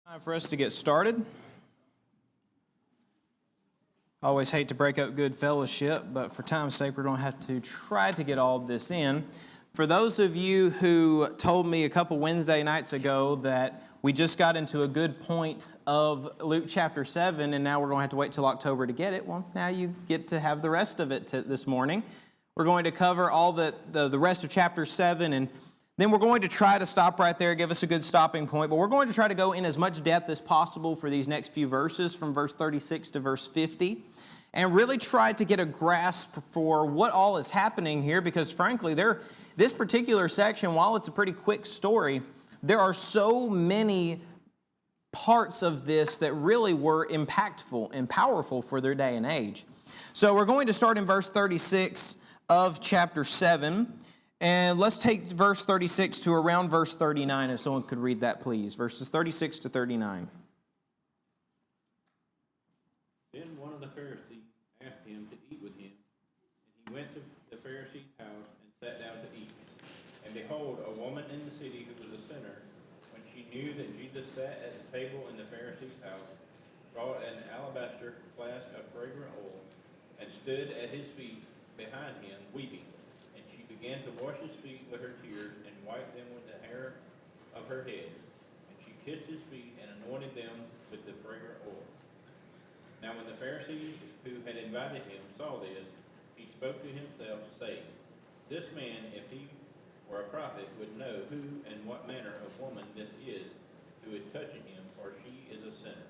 Time for us to get started. I always hate to break up good fellowship, but for time's sake, we're going to have to try to get all of this in. For those of you who told me a couple Wednesday nights ago that we just got into a good point of Luke chapter 7, and now we're going to have to wait till October to get it, well, now you get to have the rest of it this morning. We're going to cover all the rest of chapter 7, and then we're going to try to stop right there, give us a good stopping point, but we're going to try to go in as much depth as possible for these next few verses from verse 36 to verse 50 and really try to get a grasp for what all is happening here because frankly, this particular section, while it's a pretty quick story, there are so many parts of this that really were impactful and powerful for their day and age. So we're going to start in verse 36 of chapter 7. And let's take verse 36 to around verse 39, if someone could read that, please. Verses 36 to 39. Then one of the Pharisees asked him to eat with him, and he went to the Pharisee's house and sat down to eat. And behold, a woman in the city who was a sinner, when she knew that Jesus sat at the table in the Pharisee's house, brought an alabaster flask of fragrant oil, and stood at his feet behind him, weeping. Began to wash his feet with her tears and wiped them with the hair of her head. And she kissed his feet and anointed them with the fragrant oil. Now when the Pharisees who had invited him saw this, he spoke to himself, saying, This man, if he were a prophet, would know who and what manner of woman this is who is touching him, for she is a sinner.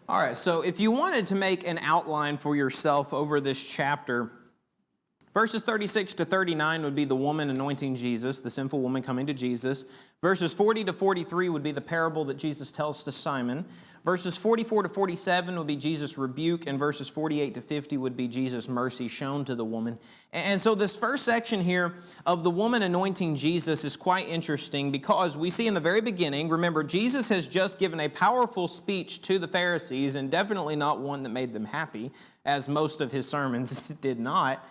All right, so if you wanted to make an outline for yourself over this chapter, verses 36 to 39 would be the woman anointing Jesus, the sinful woman coming to Jesus. Verses 40 to 43 would be the parable that Jesus tells to Simon. Verses 44 to 47 would be Jesus' rebuke, and verses 48 to 50 would be Jesus' mercy shown to the woman. And so this first section here of the woman anointing Jesus is quite interesting because we see in the very beginning, remember, Jesus has just given a powerful speech to the Pharisees, and definitely not one that made them happy, as most of his sermons did not.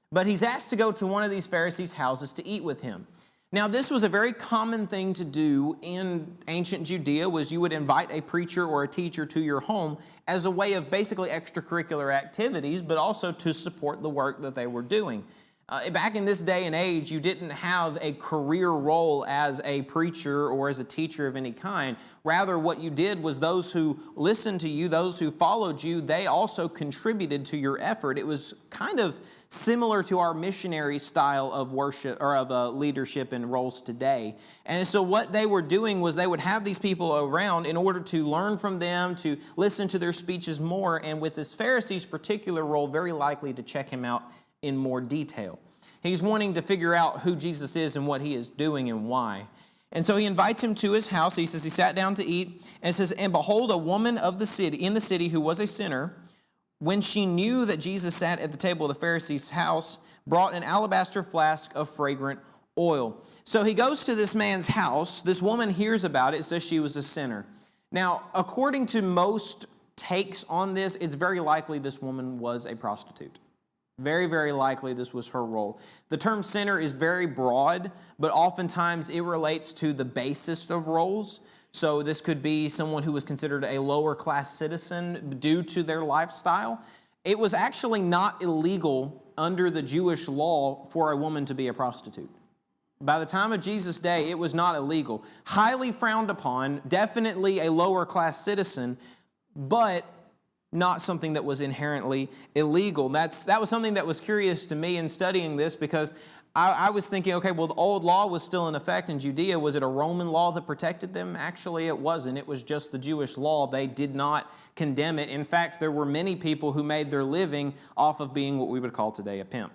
But he's asked to go to one of these Pharisees' houses to eat with him. Now, this was a very common thing to do in ancient Judea, was you would invite a preacher or a teacher to your home as a way of basically extracurricular activities, but also to support the work that they were doing. Back in this day and age, you didn't have a career role as a preacher or as a teacher of any kind. Rather, what you did was those who listened to you, those who followed you, they also contributed to your effort. It was kind of similar to our missionary style of worship or of leadership and roles today. And so what they were doing was they would have these people around in order to learn from them, to listen to their speeches more, and with this Pharisee's particular role, very likely to check him out in more detail. He's wanting to figure out who Jesus is and what he is doing and why. And so he invites him to his house. He says he sat down to eat, and says, and behold, a woman of the city, in the city, who was a sinner, when she knew that Jesus sat at the table of the Pharisee's house, brought an alabaster flask of fragrant oil. So he goes to this man's house. This woman hears about it. It says she was a sinner. Now, according to most takes on this, it's very likely this woman was a prostitute. Very, very likely this was her role. The term sinner is very broad, but oftentimes it relates to the basest of roles. So this could be someone who was considered a lower class citizen due to their lifestyle. It was actually not illegal under the Jewish law for a woman to be a prostitute. By the time of Jesus' day, it was not illegal. Highly frowned upon, definitely a lower class citizen, but not something that was inherently illegal. That was something that was curious to me in studying this because I was thinking, okay, well, the old law was still in effect in Judea. Was it a Roman law that protected them? Actually, it wasn't. It was just the Jewish law. They did not condemn it. In fact, there were many people who made their living off of being what we would call today a pimp.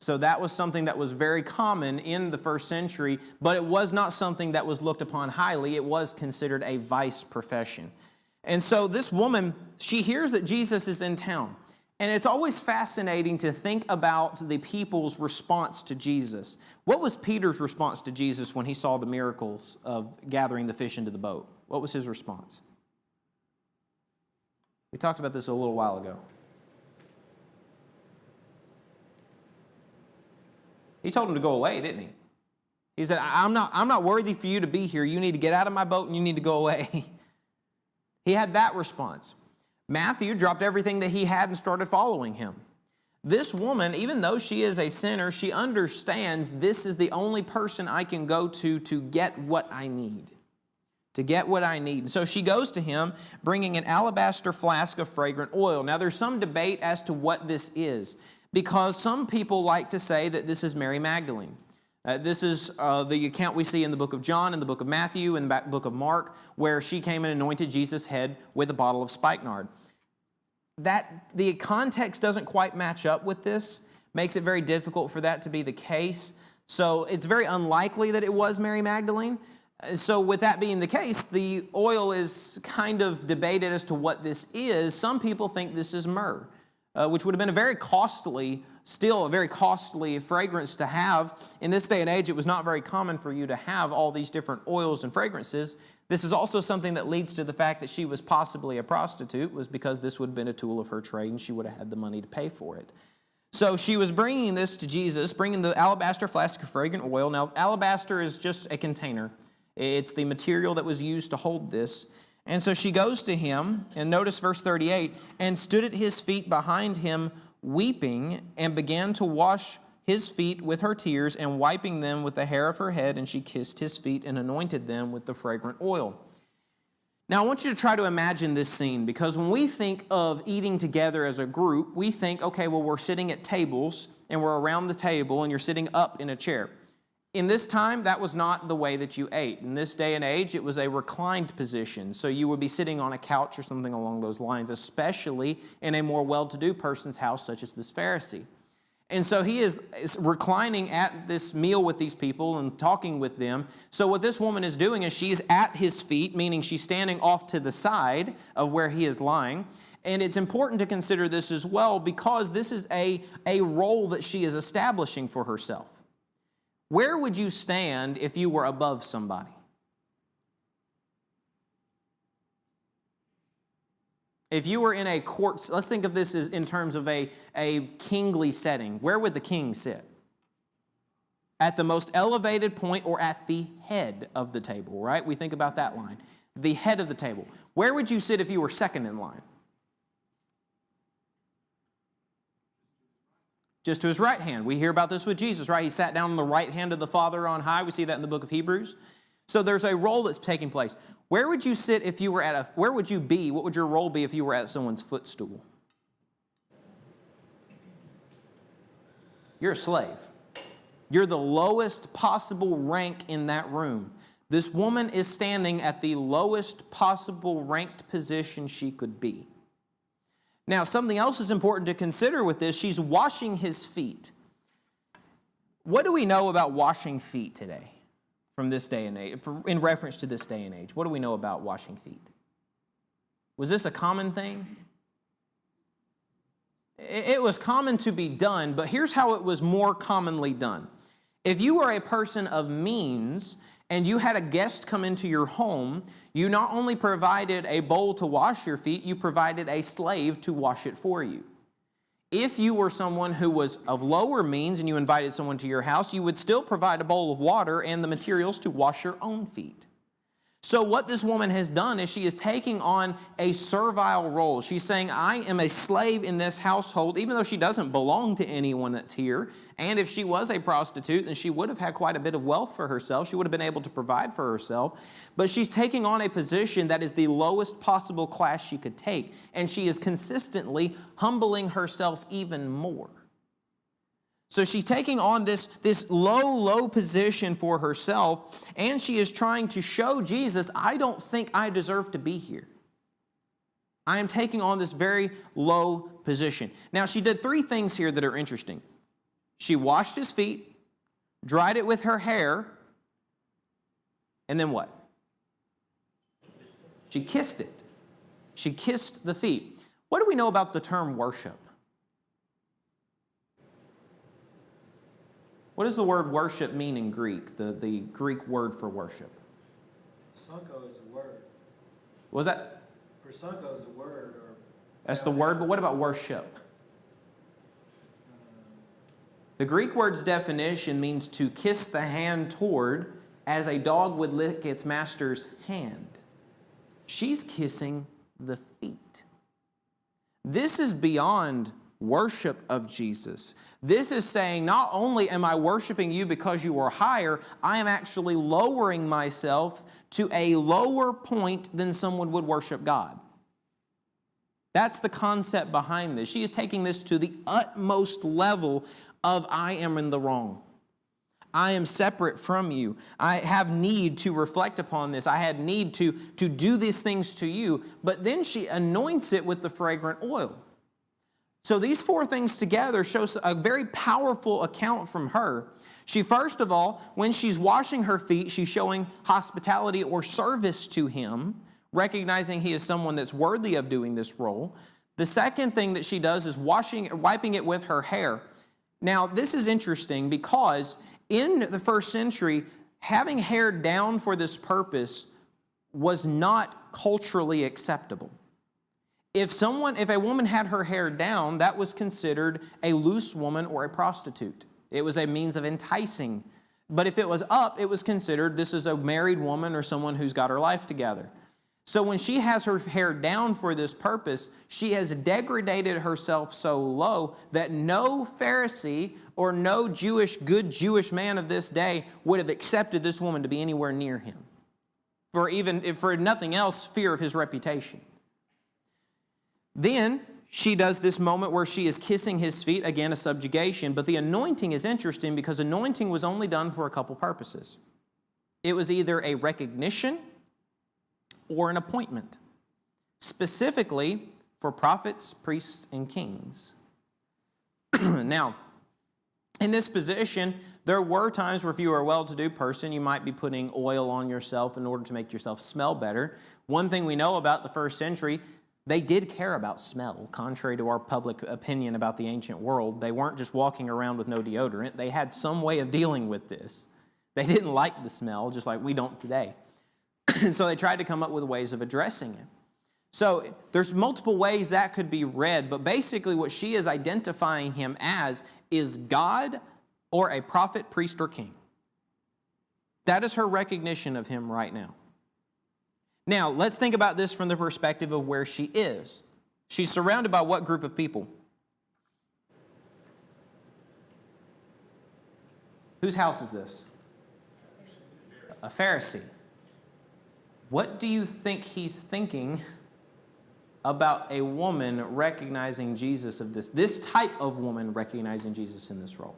So that was something that was very common in the first century, but it was not something that was looked upon highly. It was considered a vice profession. And so this woman, she hears that Jesus is in town. And it's always fascinating to think about the people's response to Jesus. What was Peter's response to Jesus when he saw the miracles of gathering the fish into the boat? What was his response? We talked about this a little while ago. He told him to go away, didn't he? He said, I'm not worthy for you to be here. You need to get out of my boat and you need to go away. He had that response. Matthew dropped everything that he had and started following him. This woman, even though she is a sinner, she understands this is the only person I can go to get what I need. To get what I need. So she goes to him, bringing an alabaster flask of fragrant oil. Now, there's some debate as to what this is, because some people like to say that this is Mary Magdalene. This is the account we see in the book of John, in the book of Matthew, in the book of Mark, where she came and anointed Jesus' head with a bottle of spikenard. The context doesn't quite match up with this, makes it very difficult for that to be the case. So it's very unlikely that it was Mary Magdalene. So with that being the case, the oil is kind of debated as to what this is. Some people think this is myrrh, which would have been still a very costly fragrance to have. In this day and age, it was not very common for you to have all these different oils and fragrances. This is also something that leads to the fact that she was possibly a prostitute, was because this would have been a tool of her trade and she would have had the money to pay for it. So she was bringing this to Jesus, bringing the alabaster flask of fragrant oil. Now, alabaster is just a container. It's the material that was used to hold this. And so she goes to him, and notice verse 38, and stood at his feet behind him, weeping, and began to wash his feet with her tears, and wiping them with the hair of her head, and she kissed his feet and anointed them with the fragrant oil. Now, I want you to try to imagine this scene, because when we think of eating together as a group, we think, okay, well, we're sitting at tables, and we're around the table, and you're sitting up in a chair. In this time, that was not the way that you ate. In this day and age, it was a reclined position, so you would be sitting on a couch or something along those lines, especially in a more well-to-do person's house, such as this Pharisee. And so he is reclining at this meal with these people and talking with them. So what this woman is doing is she's at his feet, meaning she's standing off to the side of where he is lying. And it's important to consider this as well, because this is a role that she is establishing for herself. Where would you stand if you were above somebody? If you were in a court, let's think of this as in terms of a kingly setting. Where would the king sit? At the most elevated point or at the head of the table, right? We think about that line. The head of the table. Where would you sit if you were second in line? Just to his right hand. We hear about this with Jesus, right? He sat down on the right hand of the Father on high. We see that in the book of Hebrews. So there's a role that's taking place. Where would you sit if you were where would you be? What would your role be if you were at someone's footstool? You're a slave. You're the lowest possible rank in that room. This woman is standing at the lowest possible ranked position she could be. Now, something else is important to consider with this. She's washing his feet. What do we know about washing feet today from this day and age, in reference to this day and age? What do we know about washing feet? Was this a common thing? It was common to be done, but here's how it was more commonly done. If you were a person of means and you had a guest come into your home, you not only provided a bowl to wash your feet, you provided a slave to wash it for you. If you were someone who was of lower means and you invited someone to your house, you would still provide a bowl of water and the materials to wash your own feet. So what this woman has done is she is taking on a servile role. She's saying, I am a slave in this household, even though she doesn't belong to anyone that's here. And if she was a prostitute, then she would have had quite a bit of wealth for herself. She would have been able to provide for herself. But she's taking on a position that is the lowest possible class she could take. And she is consistently humbling herself even more. So she's taking on this low position for herself, and she is trying to show Jesus, I don't think I deserve to be here. I am taking on this very low position. Now, she did three things here that are interesting. She washed his feet, dried it with her hair, and then what? She kissed it. She kissed the feet. What do we know about the term worship? What does the word worship mean in Greek, the Greek word for worship? Prosunko is a word. What was that? Prosunko is a word. That's the word, but what about worship? The Greek word's definition means to kiss the hand toward as a dog would lick its master's hand. She's kissing the feet. This is beyond worship of Jesus. This is saying, not only am I worshiping you because you are higher, I am actually lowering myself to a lower point than someone would worship God. That's the concept behind this. She is taking this to the utmost level of I am in the wrong. I am separate from you. I have need to reflect upon this. I had need to do these things to you. But then she anoints it with the fragrant oil. So these four things together shows a very powerful account from her. She, first of all, when she's washing her feet, she's showing hospitality or service to him, recognizing he is someone that's worthy of doing this role. The second thing that she does is wiping it with her hair. Now, this is interesting because in the first century, having hair down for this purpose was not culturally acceptable. If a woman had her hair down, that was considered a loose woman or a prostitute. It was a means of enticing. But if it was up, it was considered this is a married woman or someone who's got her life together. So when she has her hair down for this purpose, she has degraded herself so low that no Pharisee or no good Jewish man of this day would have accepted this woman to be anywhere near him. For nothing else, fear of his reputation. Then she does this moment where she is kissing his feet, again a subjugation, but the anointing is interesting because anointing was only done for a couple purposes. It was either a recognition or an appointment, specifically for prophets, priests, and kings. Now, in this position, there were times where if you were a well-to-do person, you might be putting oil on yourself in order to make yourself smell better. One thing we know about the first century, they did care about smell, contrary to our public opinion about the ancient world. They weren't just walking around with no deodorant. They had some way of dealing with this. They didn't like the smell, just like we don't today. And so they tried to come up with ways of addressing it. So there's multiple ways that could be read, but basically what she is identifying him as is God or a prophet, priest, or king. That is her recognition of him right now. Now, let's think about this from the perspective of where she is. She's surrounded by what group of people? Whose house is this? A Pharisee. What do you think he's thinking about a woman recognizing Jesus of this type of woman recognizing Jesus in this role?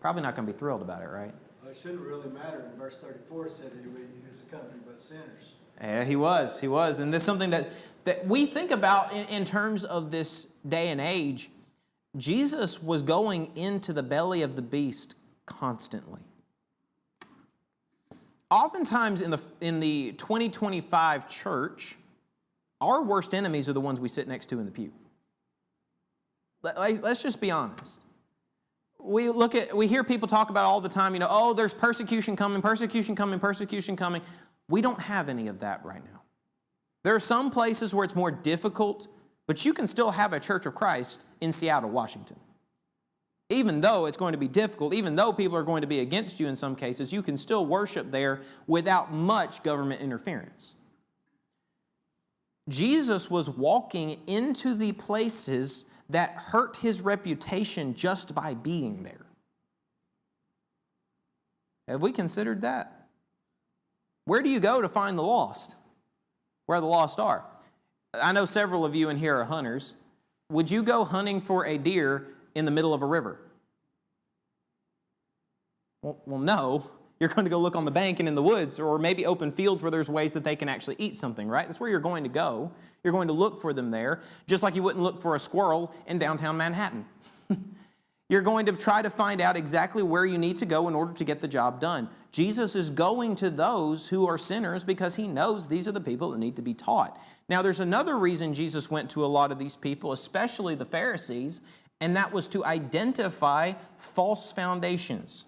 Probably not going to be thrilled about it, right? Well, it shouldn't really matter. In verse 34 said he was accompanied by sinners. Yeah, he was. And this is something that we think about in terms of this day and age. Jesus was going into the belly of the beast constantly. Oftentimes in the 2025 church, our worst enemies are the ones we sit next to in the pew. Let's just be honest. We hear people talk about all the time, there's persecution coming. We don't have any of that right now. There are some places where it's more difficult, but you can still have a Church of Christ in Seattle, Washington. Even though it's going to be difficult, even though people are going to be against you in some cases, you can still worship there without much government interference. Jesus was walking into the places that hurt his reputation just by being there. Have we considered that? Where do you go to find the lost? Where the lost are. I know several of you in here are hunters. Would you go hunting for a deer in the middle of a river? Well, no. You're going to go look on the bank and in the woods, or maybe open fields where there's ways that they can actually eat something, right? That's where you're going to go. You're going to look for them there, just like you wouldn't look for a squirrel in downtown Manhattan. You're going to try to find out exactly where you need to go in order to get the job done. Jesus is going to those who are sinners because he knows these are the people that need to be taught. Now, there's another reason Jesus went to a lot of these people, especially the Pharisees, and that was to identify false foundations.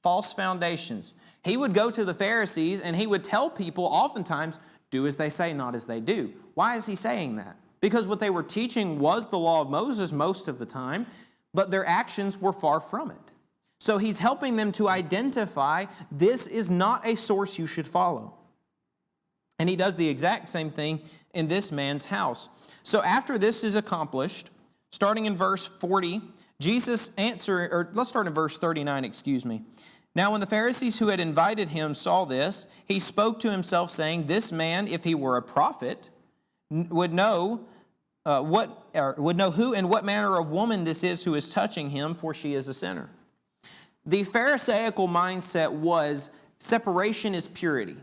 False foundations. He would go to the Pharisees and he would tell people oftentimes, do as they say, not as they do. Why is he saying that? Because what they were teaching was the law of Moses most of the time, but their actions were far from it. So he's helping them to identify this is not a source you should follow. And he does the exact same thing in this man's house. So after this is accomplished, starting in verse 40, Jesus answered, or let's start in verse 39, excuse me. Now when the Pharisees who had invited him saw this, he spoke to himself, saying, this man, if he were a prophet, would know who and what manner of woman this is who is touching him, for she is a sinner. The Pharisaical mindset was separation is purity.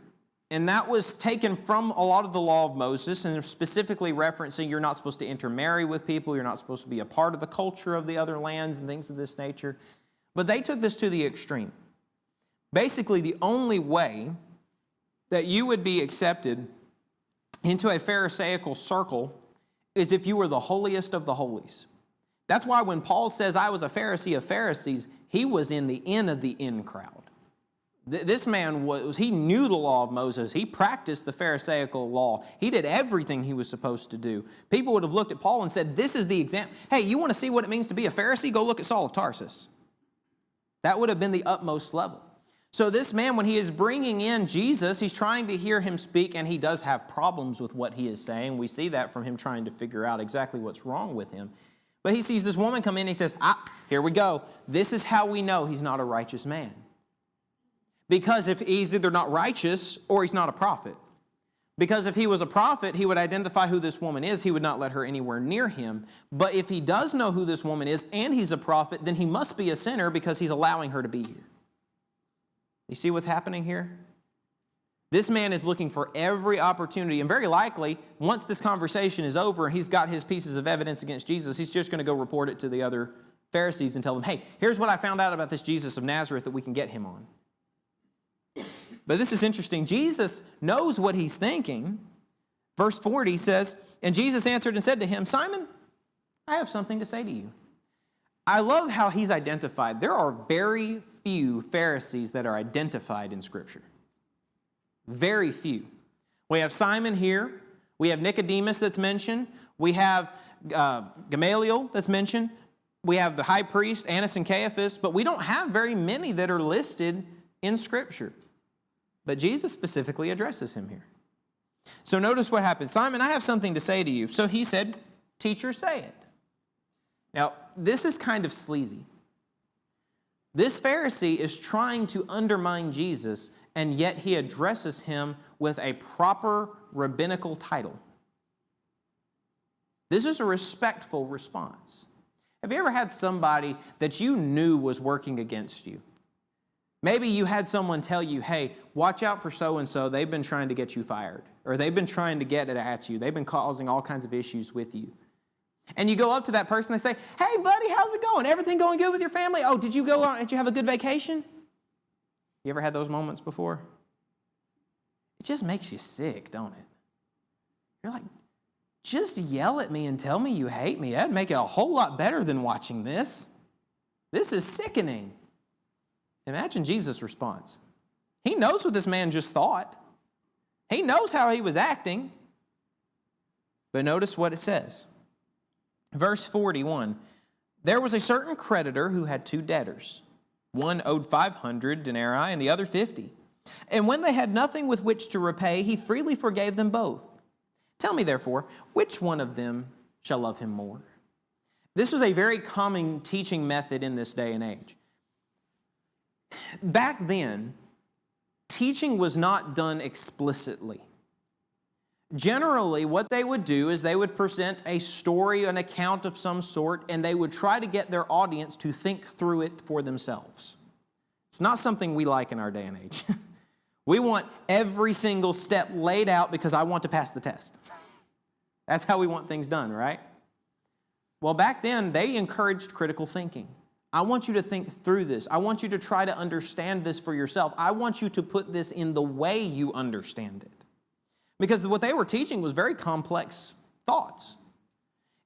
And that was taken from a lot of the law of Moses, and specifically referencing you're not supposed to intermarry with people, you're not supposed to be a part of the culture of the other lands and things of this nature. But they took this to the extreme. Basically, the only way that you would be accepted into a Pharisaical circle is if you were the holiest of the holies. That's why when Paul says, I was a Pharisee of Pharisees, he was in the in of the in crowd. This man he knew the law of Moses. He practiced the Pharisaical law. He did everything he was supposed to do. People would have looked at Paul and said, this is the example. Hey, you want to see what it means to be a Pharisee? Go look at Saul of Tarsus. That would have been the utmost level. So this man, when he is bringing in Jesus, he's trying to hear him speak, and he does have problems with what he is saying. We see that from him trying to figure out exactly what's wrong with him. But he sees this woman come in, and he says, here we go. This is how we know he's not a righteous man. Because if he's either not righteous or he's not a prophet. Because if he was a prophet, he would identify who this woman is. He would not let her anywhere near him. But if he does know who this woman is and he's a prophet, then he must be a sinner because he's allowing her to be here. You see what's happening here? This man is looking for every opportunity, and very likely, once this conversation is over and he's got his pieces of evidence against Jesus, he's just going to go report it to the other Pharisees and tell them, hey, here's what I found out about this Jesus of Nazareth that we can get him on. But this is interesting. Jesus knows what he's thinking. Verse 40 says, and Jesus answered and said to him, Simon, I have something to say to you. I love how he's identified. There are very few Pharisees that are identified in Scripture. Very few. We have Simon here. We have Nicodemus that's mentioned. We have Gamaliel that's mentioned. We have the high priest, Annas and Caiaphas. But we don't have very many that are listed in Scripture. But Jesus specifically addresses him here. So notice what happens. Simon, I have something to say to you. So he said, teacher, say it. Now, this is kind of sleazy. This Pharisee is trying to undermine Jesus, and yet he addresses him with a proper rabbinical title. This is a respectful response. Have you ever had somebody that you knew was working against you? Maybe you had someone tell you, hey, watch out for so-and-so. They've been trying to get you fired. Or they've been trying to get it at you. They've been causing all kinds of issues with you. And you go up to that person and they say, hey, buddy, how's it going? Everything going good with your family? Oh, did you have a good vacation? You ever had those moments before? It just makes you sick, don't it? You're like, just yell at me and tell me you hate me. That'd make it a whole lot better than watching this. This is sickening. Imagine Jesus' response. He knows what this man just thought. He knows how he was acting. But notice what it says. Verse 41, there was a certain creditor who had two debtors. One owed 500 denarii and the other 50. And when they had nothing with which to repay, he freely forgave them both. Tell me, therefore, which one of them shall love him more? This was a very common teaching method in this day and age. Back then, teaching was not done explicitly. Generally, what they would do is they would present a story, an account of some sort, and they would try to get their audience to think through it for themselves. It's not something we like in our day and age. We want every single step laid out because I want to pass the test. That's how we want things done, right? Well, back then, they encouraged critical thinking. I want you to think through this. I want you to try to understand this for yourself. I want you to put this in the way you understand it. Because what they were teaching was very complex thoughts.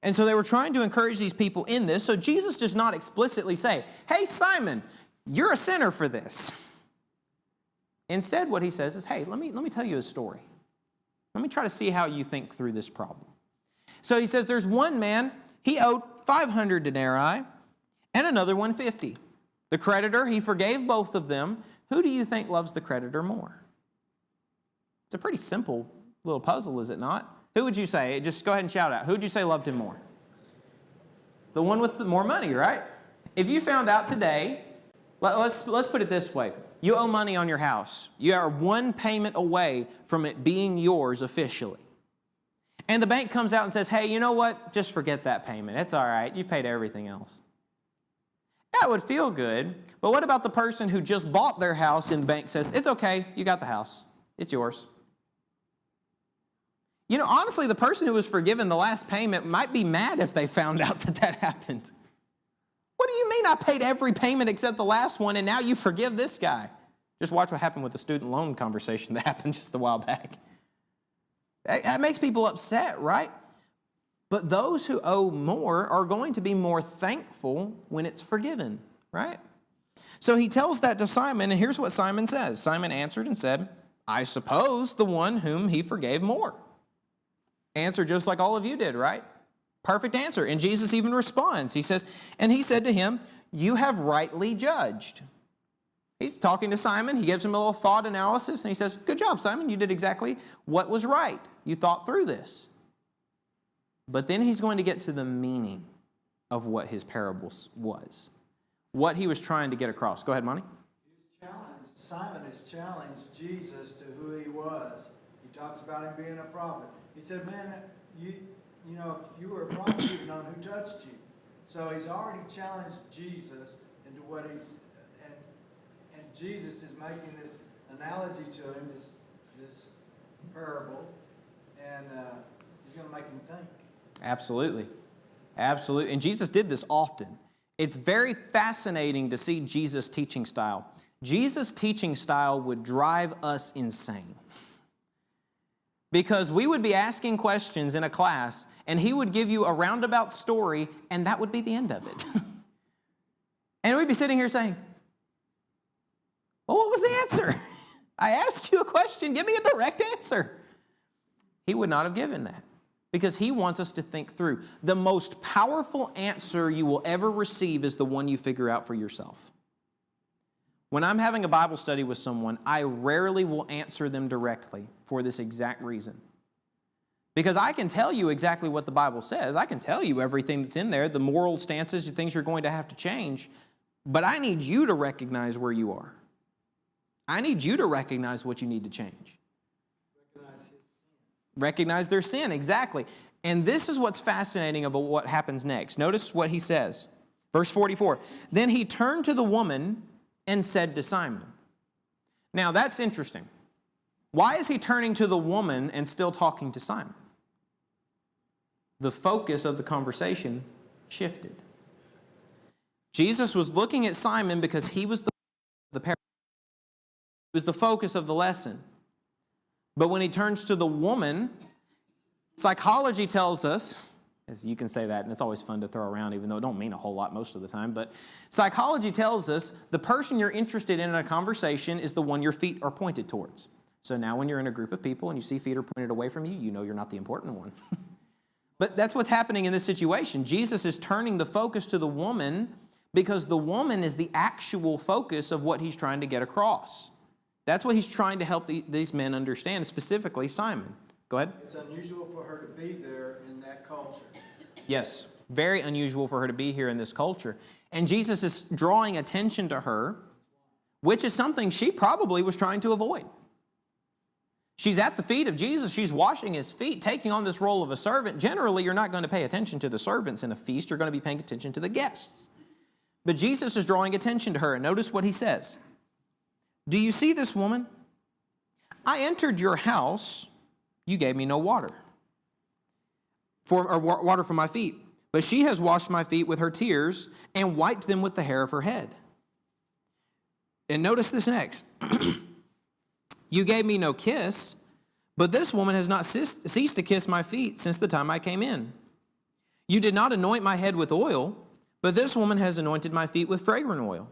And so they were trying to encourage these people in this. So Jesus does not explicitly say, hey, Simon, you're a sinner for this. Instead, what he says is, hey, let me tell you a story. Let me try to see how you think through this problem. So he says there's one man, he owed 500 denarii and another 150. The creditor, he forgave both of them. Who do you think loves the creditor more? It's a pretty simple A little puzzle, is it not? Who would you say? Just go ahead and shout out. Who would you say loved him more? The one with the more money, right? If you found out today, let's put it this way. You owe money on your house. You are one payment away from it being yours officially. And the bank comes out and says, hey, you know what? Just forget that payment. It's all right. You've paid everything else. That would feel good. But what about the person who just bought their house and the bank says, it's okay. You got the house. It's yours. You know, honestly, the person who was forgiven the last payment might be mad if they found out that happened. What do you mean I paid every payment except the last one and now you forgive this guy? Just watch what happened with the student loan conversation that happened just a while back. That makes people upset, right? But those who owe more are going to be more thankful when it's forgiven, right? So he tells that to Simon, and here's what Simon says. Simon answered and said, I suppose the one whom he forgave more. Answer just like all of you did, right? Perfect answer. And Jesus even responds. He says, and he said to him, you have rightly judged. He's talking to Simon. He gives him a little thought analysis, and he says, good job, Simon. You did exactly what was right. You thought through this. But then he's going to get to the meaning of what his parable was, what he was trying to get across. Go ahead, Monty. Simon has challenged Jesus to who he was. He talks about him being a prophet. He said, man, you know, if you were a prophet, you'd known who touched you. So he's already challenged Jesus into what he's, and Jesus is making this analogy to him, this parable, and he's going to make him think. Absolutely. Absolutely. And Jesus did this often. It's very fascinating to see Jesus' teaching style. Jesus' teaching style would drive us insane. Because we would be asking questions in a class, and he would give you a roundabout story, and that would be the end of it. And we'd be sitting here saying, well, what was the answer? I asked you a question. Give me a direct answer. He would not have given that because he wants us to think through. The most powerful answer you will ever receive is the one you figure out for yourself. When I'm having a Bible study with someone, I rarely will answer them directly for this exact reason. Because I can tell you exactly what the Bible says. I can tell you everything that's in there, the moral stances, the things you're going to have to change. But I need you to recognize where you are. I need you to recognize what you need to change. Recognize their sin, exactly. And this is what's fascinating about what happens next. Notice what he says. Verse 44. Then he turned to the woman and said to Simon. Now that's interesting. Why is he turning to the woman and still talking to Simon? The focus of the conversation shifted. Jesus was looking at Simon because he was the parable. He was the focus of the lesson. But when he turns to the woman, psychology tells us, you can say that, and it's always fun to throw around, even though it don't mean a whole lot most of the time, but psychology tells us the person you're interested in a conversation is the one your feet are pointed towards. So now when you're in a group of people and you see feet are pointed away from you, you know you're not the important one. But that's what's happening in this situation. Jesus is turning the focus to the woman because the woman is the actual focus of what he's trying to get across. That's what he's trying to help these men understand, specifically Simon. Go ahead. It's unusual for her to be there in that culture. Yes, very unusual for her to be here in this culture. And Jesus is drawing attention to her, which is something she probably was trying to avoid. She's at the feet of Jesus. She's washing his feet, taking on this role of a servant. Generally, you're not going to pay attention to the servants in a feast. You're going to be paying attention to the guests. But Jesus is drawing attention to her. And notice what he says. Do you see this woman? I entered your house. You gave me no water. Water for my feet. But she has washed my feet with her tears and wiped them with the hair of her head. And notice this next. You gave me no kiss, but this woman has not ceased to kiss my feet since the time I came in. You did not anoint my head with oil, but this woman has anointed my feet with fragrant oil.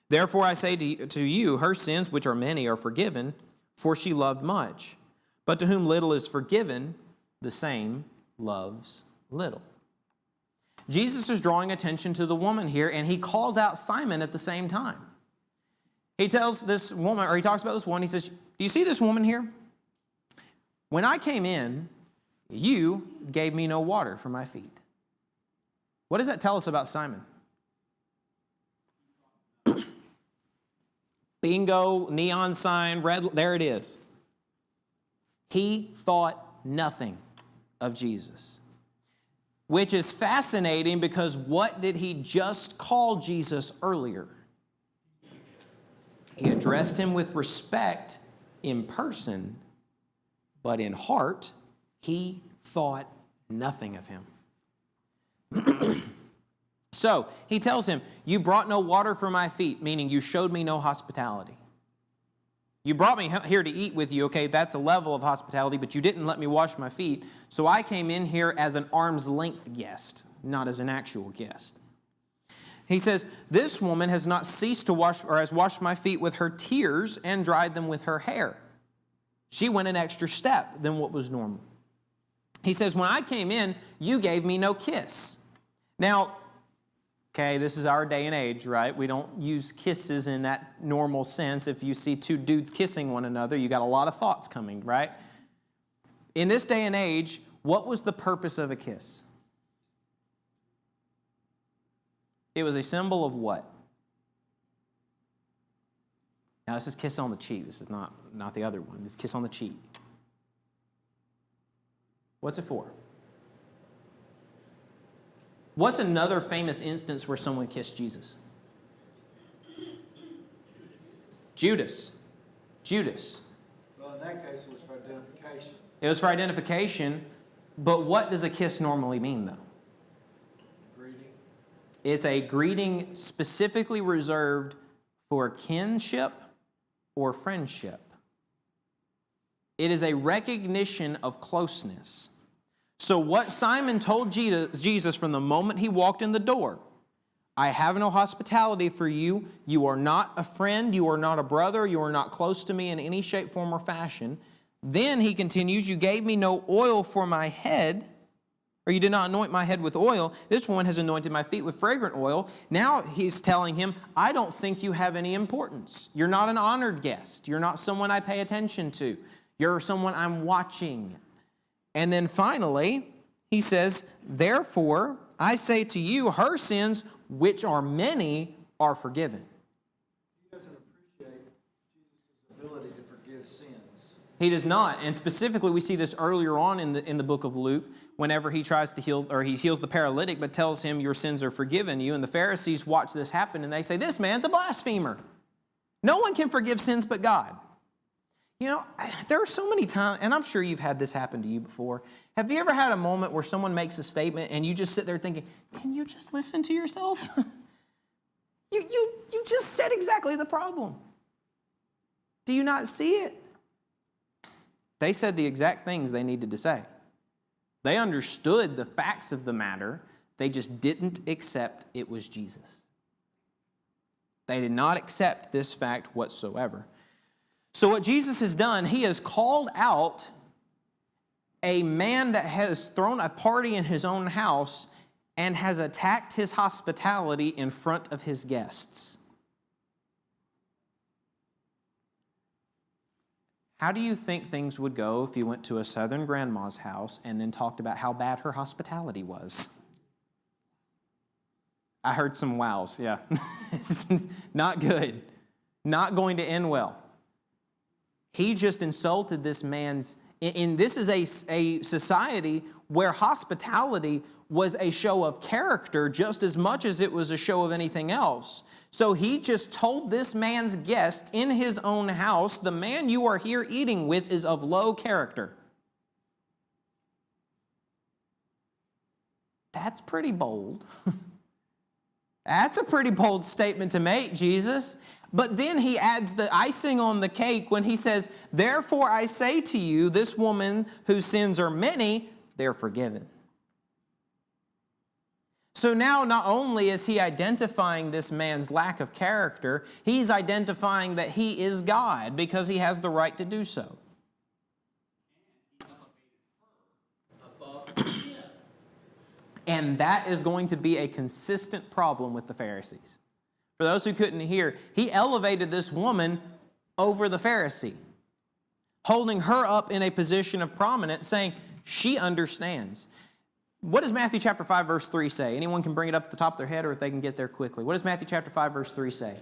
Therefore I say to you, her sins, which are many, are forgiven, for she loved much. But to whom little is forgiven, the same loves little. Jesus is drawing attention to the woman here, and he calls out Simon at the same time. He tells this woman, or he talks about this woman, he says, do you see this woman here? When I came in, you gave me no water for my feet. What does that tell us about Simon? Bingo, neon sign, red, there it is. He thought nothing of Jesus. Which is fascinating because what did he just call Jesus earlier? He addressed him with respect in person, but in heart, he thought nothing of him. So he tells him, you brought no water for my feet, meaning you showed me no hospitality. You brought me here to eat with you, okay, that's a level of hospitality, but you didn't let me wash my feet, so I came in here as an arm's length guest, not as an actual guest. He says, this woman has not ceased to wash, or has washed my feet with her tears and dried them with her hair. She went an extra step than what was normal. He says, when I came in, you gave me no kiss. Now, okay, this is our day and age, right? We don't use kisses in that normal sense. If you see two dudes kissing one another, you got a lot of thoughts coming, right? In this day and age, what was the purpose of a kiss? It was a symbol of what? Now, this is kiss on the cheek. This is not the other one. This is kiss on the cheek. What's it for? What's another famous instance where someone kissed Jesus? Judas. Well, in that case, it was for identification. It was for identification, but what does a kiss normally mean, though? Greeting. It's a greeting specifically reserved for kinship or friendship. It is a recognition of closeness. So what Simon told Jesus from the moment he walked in the door, I have no hospitality for you. You are not a friend. You are not a brother. You are not close to me in any shape, form, or fashion. Then he continues, you gave me no oil for my head, or you did not anoint my head with oil. This one has anointed my feet with fragrant oil. Now he's telling him, I don't think you have any importance. You're not an honored guest. You're not someone I pay attention to. You're someone I'm watching. And then finally, he says, therefore, I say to you, her sins, which are many, are forgiven. He doesn't appreciate Jesus' ability to forgive sins. He does not. And specifically, we see this earlier on in the book of Luke, whenever he tries to heal, or he heals the paralytic, but tells him, your sins are forgiven you. And the Pharisees watch this happen, and they say, this man's a blasphemer. No one can forgive sins but God. You know, there are so many times, and I'm sure you've had this happen to you before. Have you ever had a moment where someone makes a statement and you just sit there thinking, can you just listen to yourself? you just said exactly the problem. Do you not see it? They said the exact things they needed to say. They understood the facts of the matter. They just didn't accept it was Jesus. They did not accept this fact whatsoever. So what Jesus has done, he has called out a man that has thrown a party in his own house and has attacked his hospitality in front of his guests. How do you think things would go if you went to a Southern grandma's house and then talked about how bad her hospitality was? I heard some wows, yeah. Not good. Not going to end well. He just insulted this man's, and this is a society where hospitality was a show of character just as much as it was a show of anything else. So he just told this man's guest in his own house, the man you are here eating with is of low character. That's pretty bold. That's a pretty bold statement to make, Jesus. But then he adds the icing on the cake when he says, therefore I say to you, this woman whose sins are many, they're forgiven. So now not only is he identifying this man's lack of character, he's identifying that he is God because he has the right to do so. And that is going to be a consistent problem with the Pharisees. For those who couldn't hear, he elevated this woman over the Pharisee. holding her up in a position of prominence, saying she understands. What does Matthew chapter 5, verse 3 say? Anyone can bring it up at the top of their head, or if they can get there quickly. What does Matthew chapter 5, verse 3 say?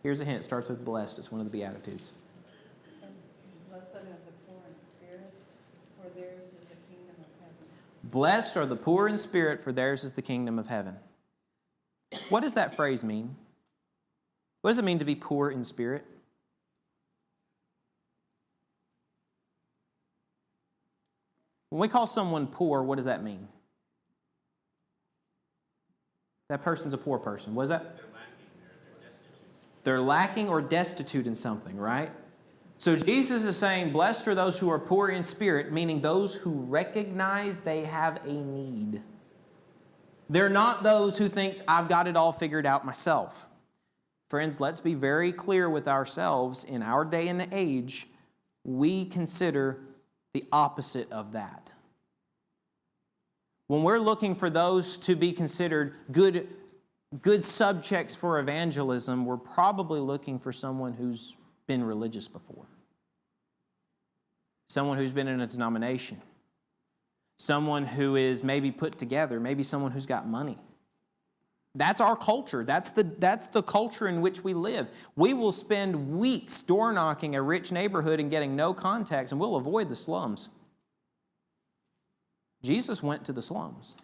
Here's a hint. It starts with blessed. It's one of the Beatitudes. Blessed are the poor in spirit, for theirs is the kingdom of heaven. Blessed are the poor in spirit, for theirs is the kingdom of heaven. What does that phrase mean? What does it mean to be poor in spirit? When we call someone poor, what does that mean? That person's a poor person. What is that? They're lacking or destitute in something, right? So Jesus is saying, blessed are those who are poor in spirit, meaning those who recognize they have a need. They're not those who think, I've got it all figured out myself. Friends, let's be very clear with ourselves. In our day and age, we consider the opposite of that. When we're looking for those to be considered good subjects for evangelism, we're probably looking for someone who's been religious before. Someone who's been in a denomination. Someone who is maybe put together, maybe someone who's got money. That's our culture. That's the culture in which we live. We will spend weeks door knocking a rich neighborhood and getting no contacts, and we'll avoid the slums. Jesus went to the slums.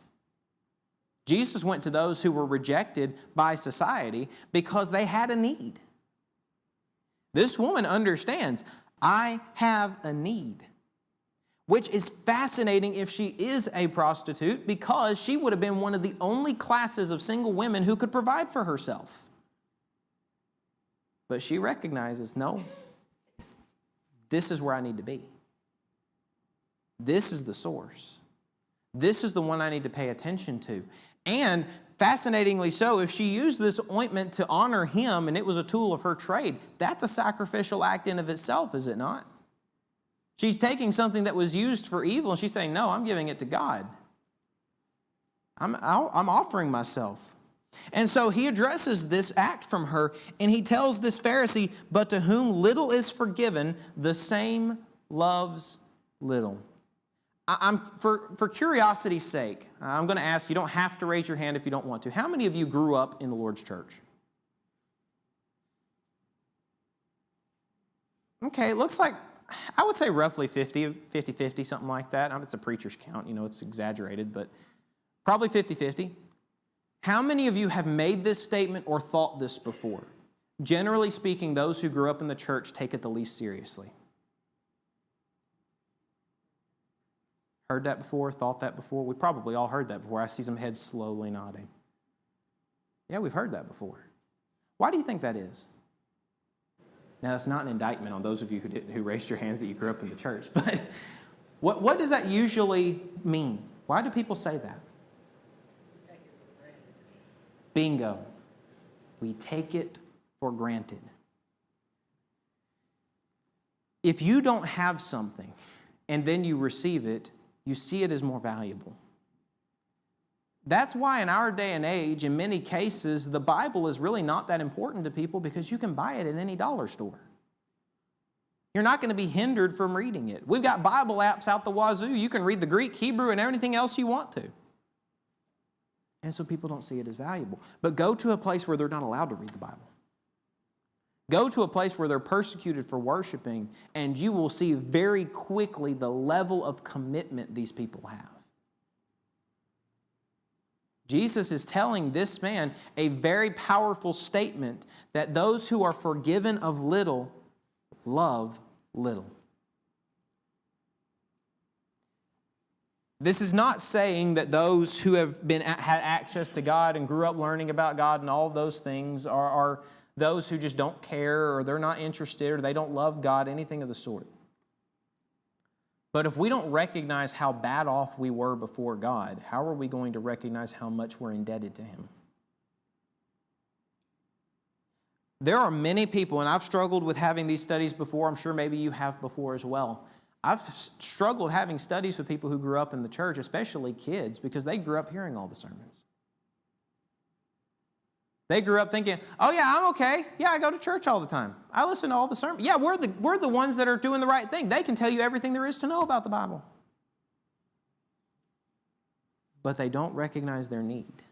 Jesus went to those who were rejected by society because they had a need. This woman understands, I have a need. Which is fascinating if she is a prostitute, because she would have been one of the only classes of single women who could provide for herself. But she recognizes, no, this is where I need to be. This is the source. This is the one I need to pay attention to. And fascinatingly so, if she used this ointment to honor him and it was a tool of her trade, that's a sacrificial act in of itself, is it not? She's taking something that was used for evil and she's saying, no, I'm giving it to God. I'm offering myself. And so he addresses this act from her and he tells this Pharisee, but to whom little is forgiven, the same loves little. For curiosity's sake, I'm going to ask, you don't have to raise your hand if you don't want to. How many of you grew up in the Lord's church? Okay, it looks like, I would say roughly 50-50, something like that. It's a preacher's count, it's exaggerated, but probably 50-50. How many of you have made this statement or thought this before? Generally speaking, those who grew up in the church take it the least seriously. Heard that before? Thought that before? We probably all heard that before. I see some heads slowly nodding. Yeah, we've heard that before. Why do you think that is? Now, that's not an indictment on those of you who raised your hands that you grew up in the church, but what does that usually mean? Why do people say that? Bingo. We take it for granted. If you don't have something and then you receive it, you see it as more valuable. That's why in our day and age, in many cases, the Bible is really not that important to people because you can buy it at any dollar store. You're not going to be hindered from reading it. We've got Bible apps out the wazoo. You can read the Greek, Hebrew, and everything else you want to. And so people don't see it as valuable. But go to a place where they're not allowed to read the Bible. Go to a place where they're persecuted for worshiping, and you will see very quickly the level of commitment these people have. Jesus is telling this man a very powerful statement that those who are forgiven of little love little. This is not saying that those who have had access to God and grew up learning about God and all of those things are those who just don't care or they're not interested or they don't love God, anything of the sort. But if we don't recognize how bad off we were before God, how are we going to recognize how much we're indebted to Him? There are many people, and I've struggled with having these studies before. I'm sure maybe you have before as well. I've struggled having studies with people who grew up in the church, especially kids, because they grew up hearing all the sermons. They grew up thinking, oh yeah, I'm okay. Yeah, I go to church all the time. I listen to all the sermons. Yeah, we're the ones that are doing the right thing. They can tell you everything there is to know about the Bible. But they don't recognize their need.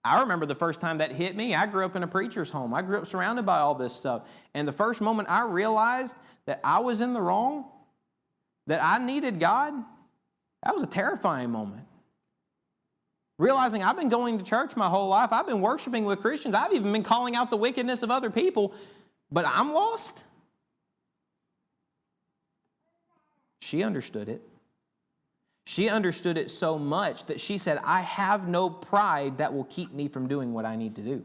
I remember the first time that hit me. I grew up in a preacher's home. I grew up surrounded by all this stuff. And the first moment I realized that I was in the wrong, that I needed God, that was a terrifying moment. Realizing I've been going to church my whole life. I've been worshiping with Christians. I've even been calling out the wickedness of other people, but I'm lost. She understood it. She understood it so much that she said, I have no pride that will keep me from doing what I need to do.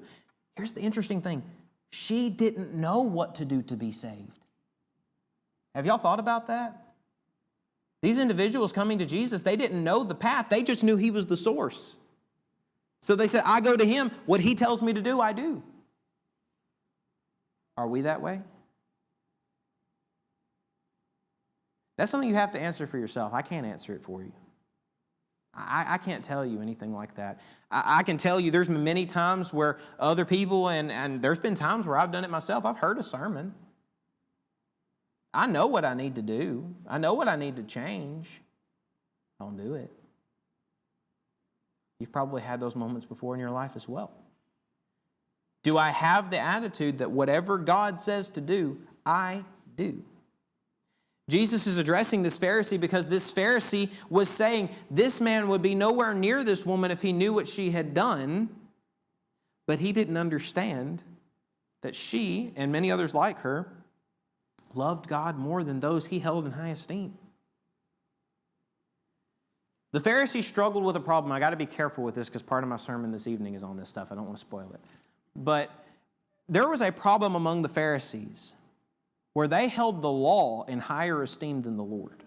Here's the interesting thing. She didn't know what to do to be saved. Have y'all thought about that? These individuals coming to Jesus, they didn't know the path. They just knew He was the source. So they said, I go to Him. What He tells me to do, I do. Are we that way? That's something you have to answer for yourself. I can't answer it for you. I can't tell you anything like that. I can tell you there's been many times where other people, and there's been times where I've done it myself. I've heard a sermon. I know what I need to do. I know what I need to change. I don't do it. You've probably had those moments before in your life as well. Do I have the attitude that whatever God says to do, I do? Jesus is addressing this Pharisee because this Pharisee was saying this man would be nowhere near this woman if he knew what she had done, but he didn't understand that she, and many others like her, loved God more than those he held in high esteem. The Pharisee struggled with a problem. I got to be careful with this because part of my sermon this evening is on this stuff. I don't want to spoil it. But there was a problem among the Pharisees where they held the law in higher esteem than the Lord.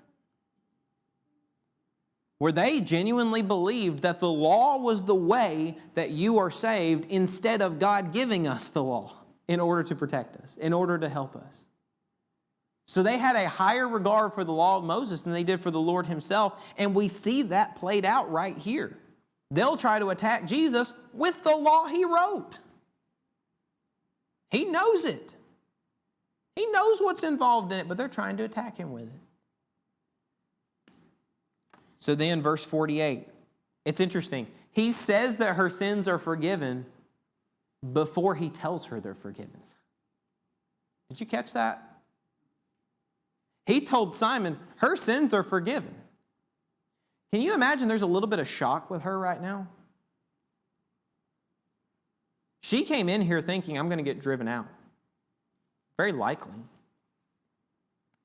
Where they genuinely believed that the law was the way that you are saved instead of God giving us the law in order to protect us, in order to help us. So they had a higher regard for the law of Moses than they did for the Lord Himself, and we see that played out right here. They'll try to attack Jesus with the law He wrote. He knows it. He knows what's involved in it, but they're trying to attack Him with it. So then, verse 48, it's interesting. He says that her sins are forgiven before He tells her they're forgiven. Did you catch that? He told Simon, her sins are forgiven. Can you imagine there's a little bit of shock with her right now? She came in here thinking, I'm going to get driven out. Very likely.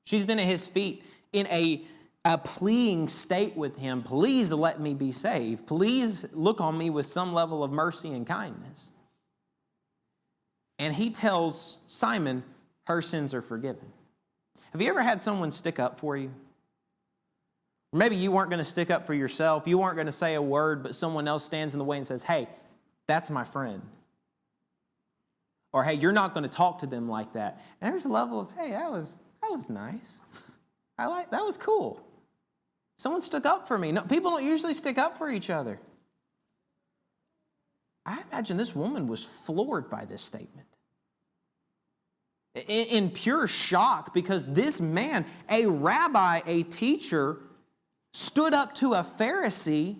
She's been at His feet in a pleading state with Him. Please let me be saved. Please look on me with some level of mercy and kindness. And He tells Simon, her sins are forgiven. Have you ever had someone stick up for you? Or maybe you weren't going to stick up for yourself. You weren't going to say a word, but someone else stands in the way and says, hey, that's my friend. Or, hey, you're not going to talk to them like that. And there's a level of, hey, that was nice. That was cool. Someone stuck up for me. No, people don't usually stick up for each other. I imagine this woman was floored by this statement. In pure shock, because this man, a rabbi, a teacher, stood up to a Pharisee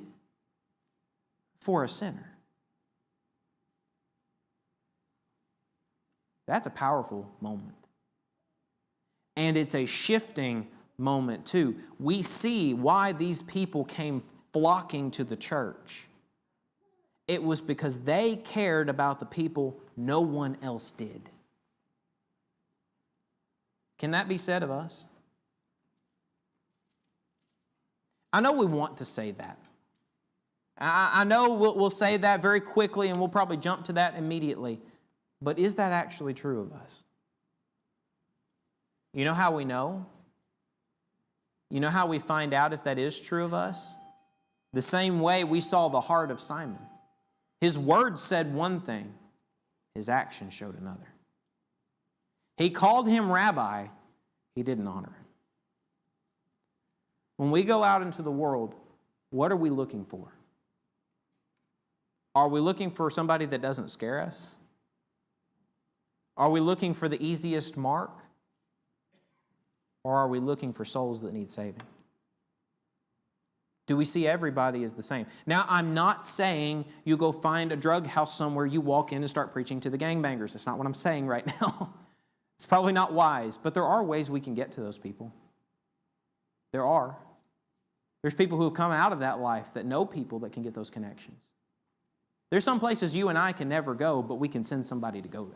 for a sinner. That's a powerful moment. And it's a shifting moment too. We see why these people came flocking to the church. It was because they cared about the people no one else did. Can that be said of us? I know we want to say that. I know we'll say that very quickly and we'll probably jump to that immediately. But is that actually true of us? You know how we know? You know how we find out if that is true of us? The same way we saw the heart of Simon. His words said one thing, his actions showed another. He called him rabbi, he didn't honor him. When we go out into the world, what are we looking for? Are we looking for somebody that doesn't scare us? Are we looking for the easiest mark? Or are we looking for souls that need saving? Do we see everybody as the same? Now, I'm not saying you go find a drug house somewhere, you walk in and start preaching to the gangbangers. That's not what I'm saying right now. It's probably not wise, but there are ways we can get to those people. There are. There's people who have come out of that life that know people that can get those connections. There's some places you and I can never go, but we can send somebody to go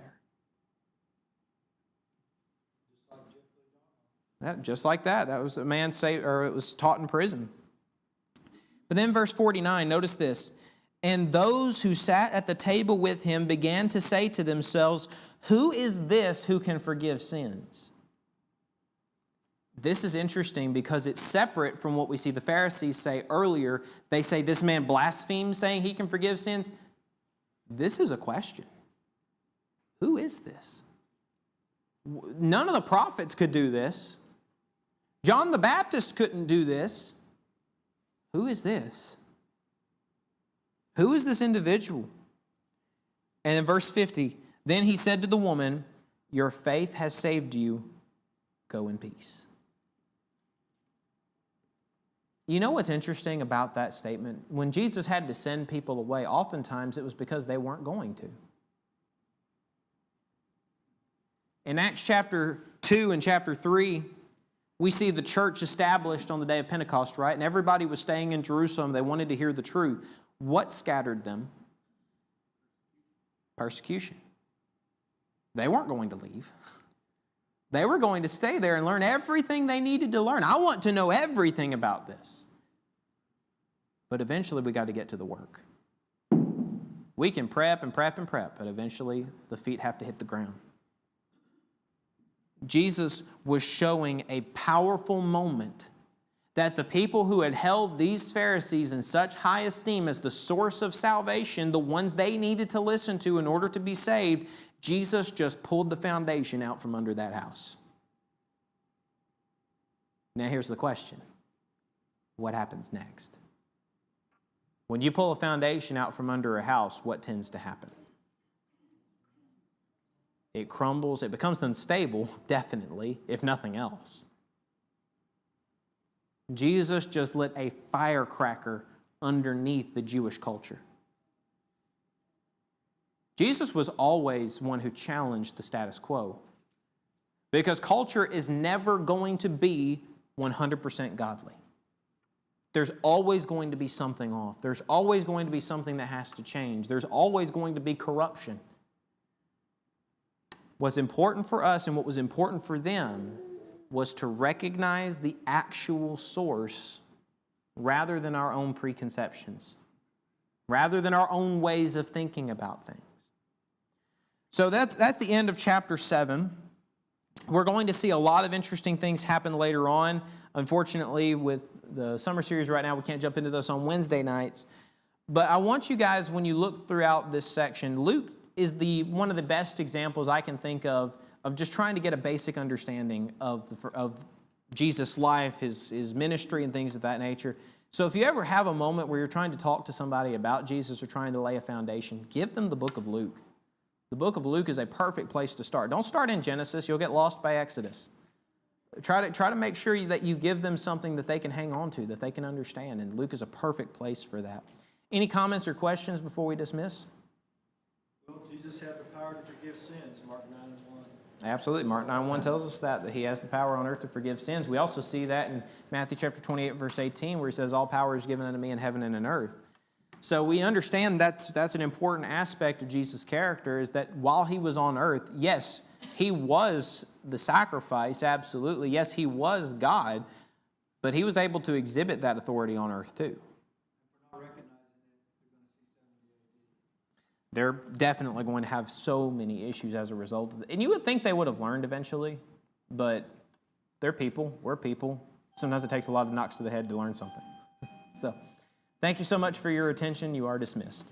there. Just like that. That was a man saved, or it was taught in prison. But then verse 49, notice this. And those who sat at the table with him began to say to themselves, who is this who can forgive sins? This is interesting because it's separate from what we see the Pharisees say earlier. They say this man blasphemes, saying he can forgive sins. This is a question. Who is this? None of the prophets could do this. John the Baptist couldn't do this. Who is this? Who is this individual? And in verse 50, then he said to the woman, your faith has saved you. Go in peace. You know what's interesting about that statement? When Jesus had to send people away, oftentimes it was because they weren't going to. In Acts chapter 2 and chapter 3, we see the church established on the day of Pentecost, right? And everybody was staying in Jerusalem. They wanted to hear the truth. What scattered them? Persecution. They weren't going to leave. They were going to stay there and learn everything they needed to learn. I want to know everything about this. But eventually we got to get to the work. We can prep and prep and prep, but eventually the feet have to hit the ground. Jesus was showing a powerful moment that the people who had held these Pharisees in such high esteem as the source of salvation, the ones they needed to listen to in order to be saved, Jesus just pulled the foundation out from under that house. Now here's the question. What happens next? When you pull a foundation out from under a house, what tends to happen? It crumbles. It becomes unstable, definitely, if nothing else. Jesus just lit a firecracker underneath the Jewish culture. Jesus was always one who challenged the status quo, because culture is never going to be 100% godly. There's always going to be something off. There's always going to be something that has to change. There's always going to be corruption. What's important for us and what was important for them was to recognize the actual source rather than our own preconceptions, rather than our own ways of thinking about things. So that's the end of chapter 7. We're going to see a lot of interesting things happen later on. Unfortunately, with the summer series right now, we can't jump into this on Wednesday nights. But I want you guys, when you look throughout this section, Luke is one of the best examples I can think of just trying to get a basic understanding of Jesus' life, his ministry, and things of that nature. So if you ever have a moment where you're trying to talk to somebody about Jesus or trying to lay a foundation, give them the book of Luke. The book of Luke is a perfect place to start. Don't start in Genesis. You'll get lost by Exodus. Try to make sure that you give them something that they can hang on to, that they can understand, and Luke is a perfect place for that. Any comments or questions before we dismiss? Well, Jesus had the power to forgive sins, Mark 9:1. Absolutely. Mark 9:1 tells us that he has the power on earth to forgive sins. We also see that in Matthew chapter 28, verse 18, where he says, all power is given unto me in heaven and in earth. So we understand that's an important aspect of Jesus' character, is that while he was on earth, yes, he was the sacrifice, absolutely. Yes, he was God, but he was able to exhibit that authority on earth too. They're definitely going to have so many issues as a result of it. And you would think they would have learned eventually, but they're people, we're people. Sometimes it takes a lot of knocks to the head to learn something. So, thank you so much for your attention. You are dismissed.